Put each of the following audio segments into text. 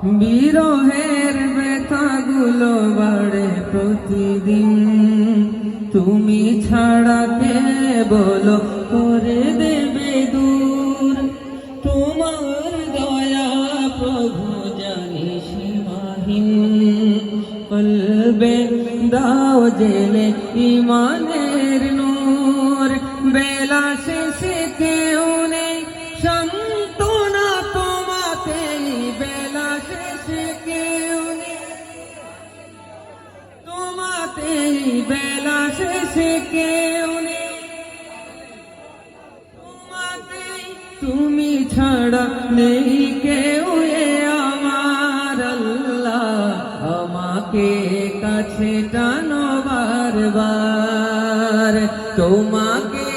বিরহের ব্যথাগুলো বাড়ে প্রতিদিন, তুমি ছাড়া কে বলো করে দেবে দূর। তোমার দয়া প্রভু জানি সীমাহীন, কলবে দাও জেলে ইমানের নূর। বেলা শেষে কেউ নেই সান্ত্বনা তোমাকে, বেলা শেষে কেউ নেই তোমাকে, বেলা শেষে কেউ নেই তোমাকে, তুমি ছাড়া নেই কেউ এ আমার আল্লাহ। আমাকে কাছে টানো বারবার, তোমাকে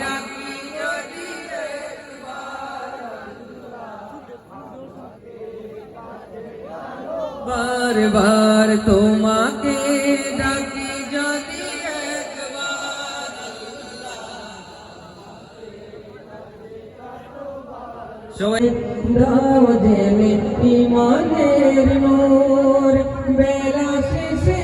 ডাকি যদি বারবার, তোমাকে ডাকি যদি একবার। সবাই দাও জেলে ইমানের নূর, বেলা শেষে